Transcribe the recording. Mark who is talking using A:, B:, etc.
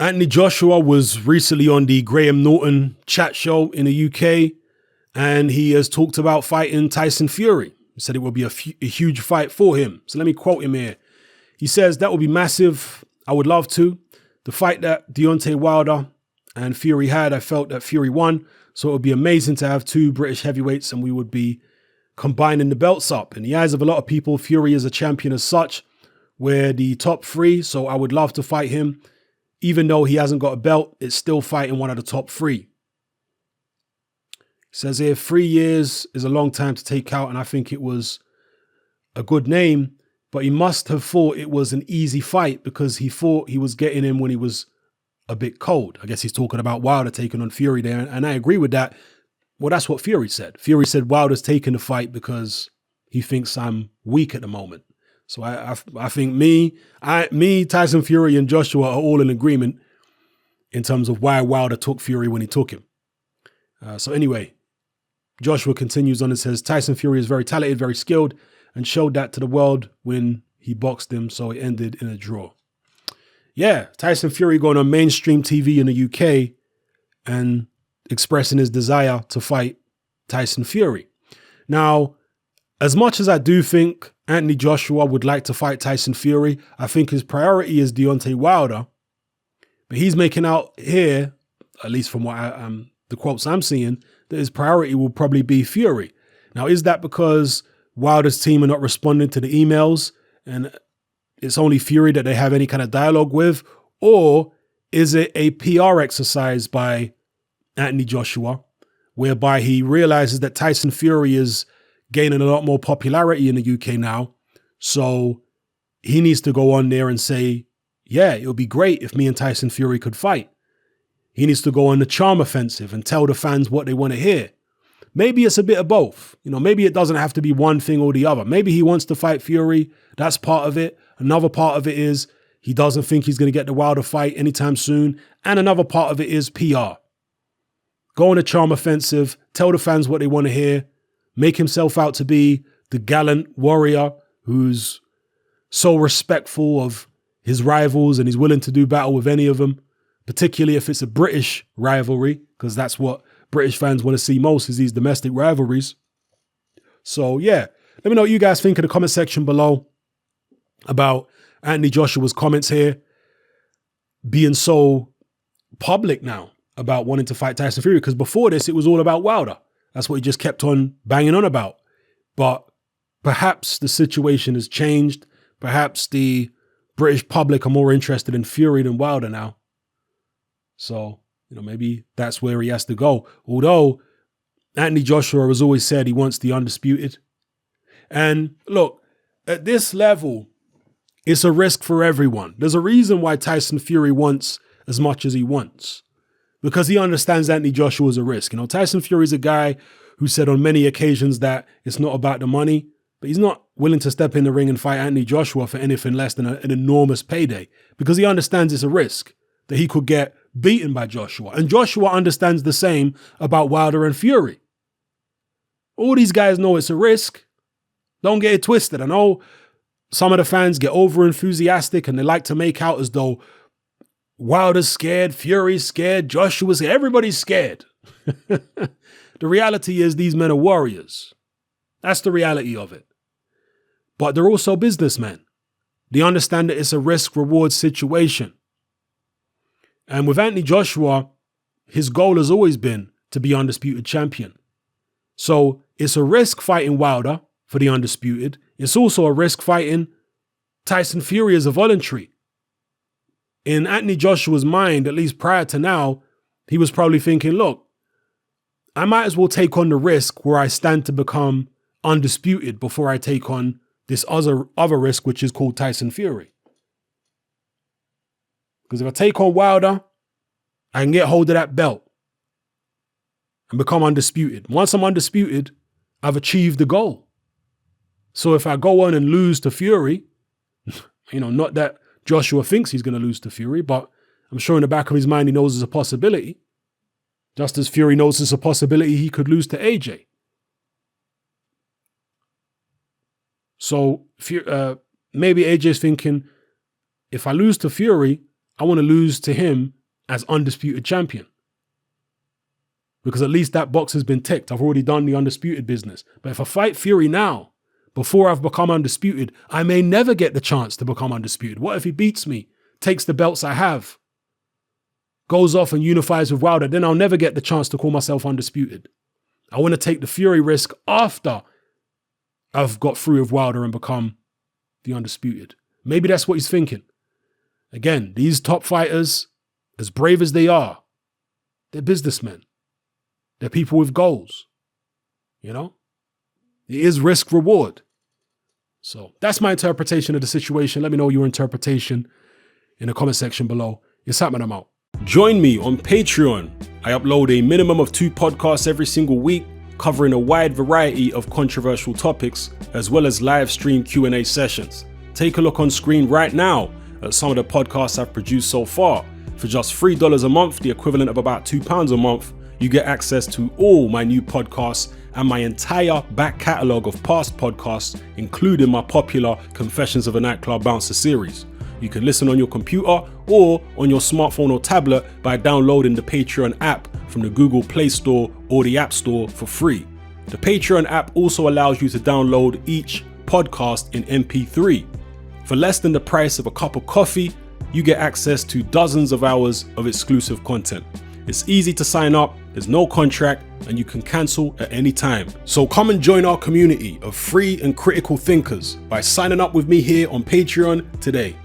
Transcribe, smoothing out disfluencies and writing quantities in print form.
A: Anthony Joshua was recently on the Graham Norton chat show in the UK, and he has talked about fighting Tyson Fury. He said it will be a huge fight for him. So let me quote him here. He says, "That would be massive. I would love to. The fight that Deontay Wilder and Fury had, I felt that Fury won. So it would be amazing to have two British heavyweights and we would be combining the belts up. In the eyes of a lot of people, Fury is a champion as such. We're the top three, so I would love to fight him. Even though he hasn't got a belt, it's still fighting one of the top three." He says here, 3 years is a long time to take out, and I think it was a good name, but he must have thought it was an easy fight because he thought he was getting him when he was a bit cold. I guess he's talking about Wilder taking on Fury there, and I agree with that. Well, that's what Fury said. Fury said Wilder's taking the fight because he thinks I'm weak at the moment. So I think me, Tyson Fury, and Joshua are all in agreement in terms of why Wilder took Fury when he took him. So anyway, Joshua continues on and says, Tyson Fury is very talented, very skilled, and showed that to the world when he boxed him, so it ended in a draw. Yeah, Tyson Fury going on mainstream TV in the UK and expressing his desire to fight Tyson Fury. Now, as much as I do think Anthony Joshua would like to fight Tyson Fury, I think his priority is Deontay Wilder. But he's making out here, at least from what the quotes I'm seeing, that his priority will probably be Fury. Now, is that because Wilder's team are not responding to the emails and it's only Fury that they have any kind of dialogue with? Or is it a PR exercise by Anthony Joshua, whereby he realizes that Tyson Fury is gaining a lot more popularity in the UK now, so he needs to go on there and say, yeah, it would be great if me and Tyson Fury could fight. He needs to go on the charm offensive and tell the fans what they want to hear. Maybe it's a bit of both. Maybe it doesn't have to be one thing or the other. Maybe he wants to fight Fury. That's part of it. Another part of it is he doesn't think he's going to get the Wilder fight anytime soon. And another part of it is PR. Go on the charm offensive, tell the fans what they want to hear, make himself out to be the gallant warrior who's so respectful of his rivals and he's willing to do battle with any of them, particularly if it's a British rivalry, because that's what British fans want to see most, is these domestic rivalries. So yeah, let me know what you guys think in the comment section below about Anthony Joshua's comments here being so public now about wanting to fight Tyson Fury, because before this, it was all about Wilder. That's what he just kept on banging on about. But perhaps the situation has changed. Perhaps the British public are more interested in Fury than Wilder now. So, maybe that's where he has to go. Although Anthony Joshua has always said he wants the undisputed. And look, at this level, it's a risk for everyone. There's a reason why Tyson Fury wants as much as he wants, because he understands Anthony Joshua is a risk. Tyson Fury is a guy who said on many occasions that it's not about the money, but he's not willing to step in the ring and fight Anthony Joshua for anything less than an enormous payday, because he understands it's a risk that he could get beaten by Joshua. And Joshua understands the same about Wilder and Fury. All these guys know it's a risk. Don't get it twisted. I know some of the fans get over enthusiastic and they like to make out as though Wilder's scared, Fury's scared, Joshua's scared, everybody's scared. The reality is these men are warriors. That's the reality of it. But they're also businessmen. They understand that it's a risk-reward situation. And with Anthony Joshua, his goal has always been to be undisputed champion. So it's a risk fighting Wilder for the undisputed. It's also a risk fighting Tyson Fury as a voluntary. In Anthony Joshua's mind, at least prior to now, he was probably thinking, look, I might as well take on the risk where I stand to become undisputed before I take on this other risk, which is called Tyson Fury. Because if I take on Wilder, I can get hold of that belt and become undisputed. Once I'm undisputed, I've achieved the goal. So if I go on and lose to Fury, not that Joshua thinks he's going to lose to Fury, but I'm sure in the back of his mind he knows there's a possibility. Just as Fury knows there's a possibility he could lose to AJ. So maybe AJ's thinking, if I lose to Fury, I want to lose to him as undisputed champion. Because at least that box has been ticked. I've already done the undisputed business. But if I fight Fury now, before I've become undisputed, I may never get the chance to become undisputed. What if he beats me, takes the belts I have, goes off and unifies with Wilder? Then I'll never get the chance to call myself undisputed. I want to take the Fury risk after I've got through with Wilder and become the undisputed. Maybe that's what he's thinking. Again, these top fighters, as brave as they are, they're businessmen. They're people with goals. You know? It is risk reward. So that's my interpretation of the situation. Let me know your interpretation in the comment section below. It's happening, I'm out. Join me on Patreon. I upload a minimum of 2 podcasts every single week, covering a wide variety of controversial topics, as well as live stream Q&A sessions. Take a look on screen right now at some of the podcasts I've produced so far. For just $3 a month, the equivalent of about £2 a month, you get access to all my new podcasts and my entire back catalogue of past podcasts, including my popular Confessions of a Nightclub Bouncer series. You can listen on your computer or on your smartphone or tablet by downloading the Patreon app from the Google Play Store or the App Store for free. The Patreon app also allows you to download each podcast in MP3. For less than the price of a cup of coffee, you get access to dozens of hours of exclusive content. It's easy to sign up, there's no contract, and you can cancel at any time. So come and join our community of free and critical thinkers by signing up with me here on Patreon today.